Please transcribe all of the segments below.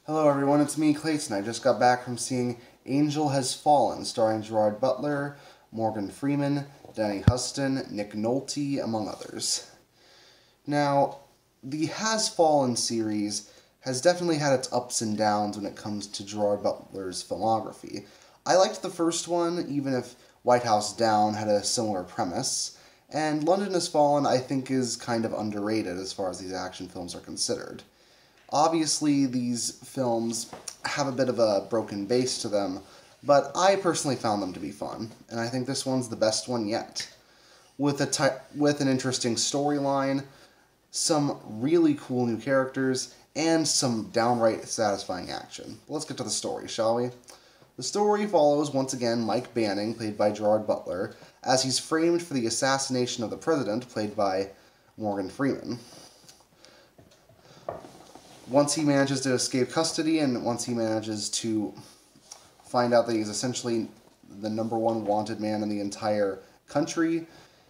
Hello everyone, it's me, Clayton. I just got back from seeing Angel Has Fallen, starring Gerard Butler, Morgan Freeman, Danny Huston, Nick Nolte, among others. Now, the Has Fallen series has definitely had its ups and downs when it comes to Gerard Butler's filmography. I liked the first one, even if White House Down had a similar premise, and London Has Fallen I think is kind of underrated as far as these action films are considered. Obviously, these films have a bit of a broken base to them, but I personally found them to be fun, and I think this one's the best one yet. With an interesting storyline, some really cool new characters, and some downright satisfying action. Let's get to the story, shall we? The story follows, once again, Mike Banning, played by Gerard Butler, as he's framed for the assassination of the president, played by Morgan Freeman. Once he manages to escape custody, and once he manages to find out that he's essentially the #1 wanted man in the entire country,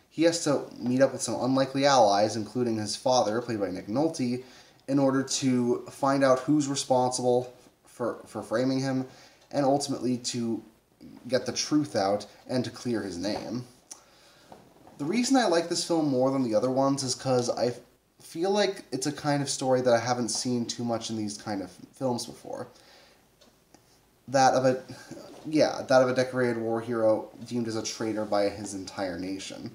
he has to meet up with some unlikely allies, including his father, played by Nick Nolte, in order to find out who's responsible for framing him, and ultimately to get the truth out and to clear his name. The reason I like this film more than the other ones is because I feel like it's a kind of story that I haven't seen too much in these kind of films before. That of a decorated war hero deemed as a traitor by his entire nation.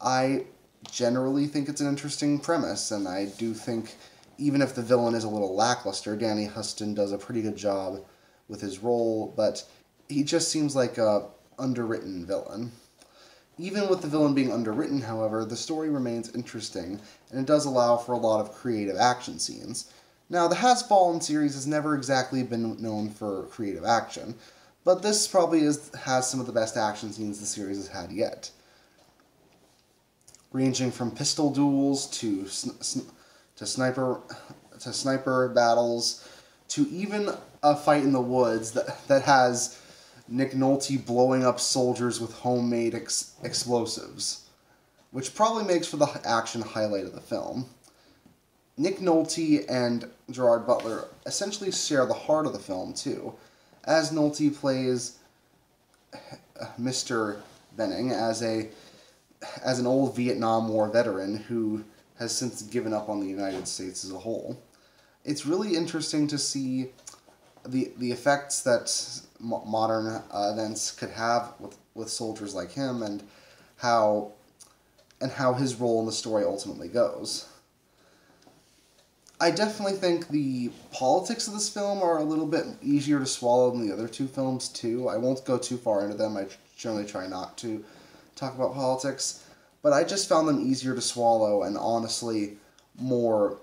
I generally think it's an interesting premise, and I do think, even if the villain is a little lackluster, Danny Huston does a pretty good job with his role, but he just seems like a underwritten villain. Even with the villain being underwritten, however, the story remains interesting, and it does allow for a lot of creative action scenes. Now, the Has Fallen series has never exactly been known for creative action, but this probably has some of the best action scenes the series has had yet. Ranging from pistol duels to sniper battles, to even a fight in the woods that has Nick Nolte blowing up soldiers with homemade explosives, which probably makes for the action highlight of the film. Nick Nolte and Gerard Butler essentially share the heart of the film, too, as Nolte plays Mr. Benning as an old Vietnam War veteran who has since given up on the United States as a whole. It's really interesting to see the effects that modern events could have with soldiers like him, and how his role in the story ultimately goes. I definitely think the politics of this film are a little bit easier to swallow than the other two films, too. I won't go too far into them. I generally try not to talk about politics, but I just found them easier to swallow and honestly more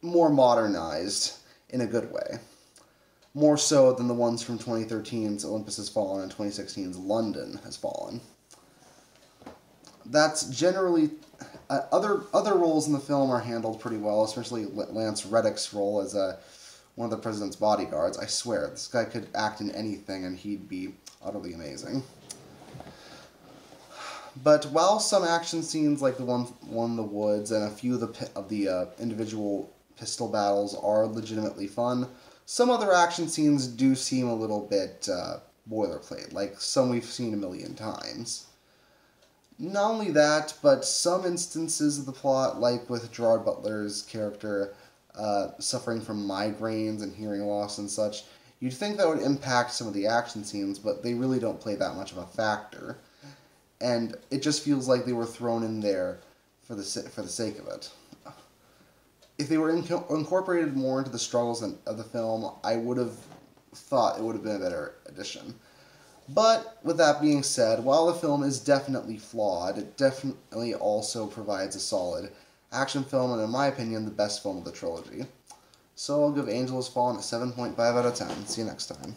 modernized in a good way. More so than the ones from 2013's Olympus Has Fallen and 2016's London Has Fallen. That's generally... Other roles in the film are handled pretty well, especially Lance Reddick's role as one of the president's bodyguards. I swear, this guy could act in anything and he'd be utterly amazing. But while some action scenes like the one in the woods and a few of the individual pistol battles are legitimately fun, some other action scenes do seem a little bit boilerplate, like some we've seen a million times. Not only that, but some instances of the plot, like with Gerard Butler's character suffering from migraines and hearing loss and such, you'd think that would impact some of the action scenes, but they really don't play that much of a factor. And it just feels like they were thrown in there for the sake of it. If they were incorporated more into the struggles of the film, I would have thought it would have been a better addition. But, with that being said, while the film is definitely flawed, it definitely also provides a solid action film, and in my opinion, the best film of the trilogy. So I'll give Angel Has Fallen a 7.5 out of 10. See you next time.